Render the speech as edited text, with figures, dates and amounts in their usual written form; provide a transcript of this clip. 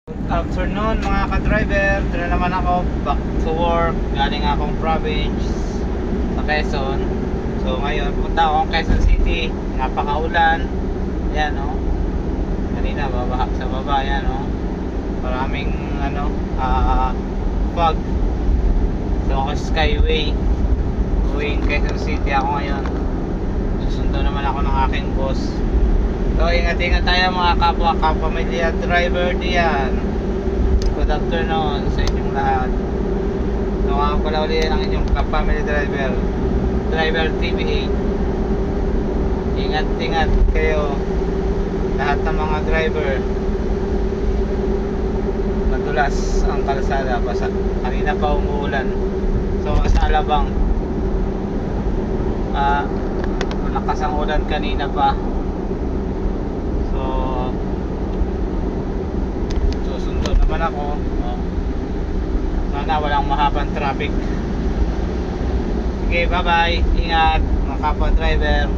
Good afternoon mga ka-driver. Ito na naman ako, back to work. Galing akong province sa Quezon. So ngayon, punta akong Quezon City. Napakaulan. Yan o. Kanina, babahak sa baba. Yan o. Maraming fog. So ako Skyway. Going Quezon City ako ngayon. Susundo naman ako ng aking boss. So ingat-ingat tayo mga kapwa-pamilya driver diyan. Good afternoon sa inyong lahat. So ako pala ulit ang inyong family driver, Driver TV8. Ingat-ingat kayo lahat ng mga driver. Madulas ang kalsada, kanina pa umuulan. So sa Alabang malakas ang ulan kanina pa. Susundo naman ako. Sana walang mahabang traffic. Okay, bye bye. Ingat mga kapwa driver.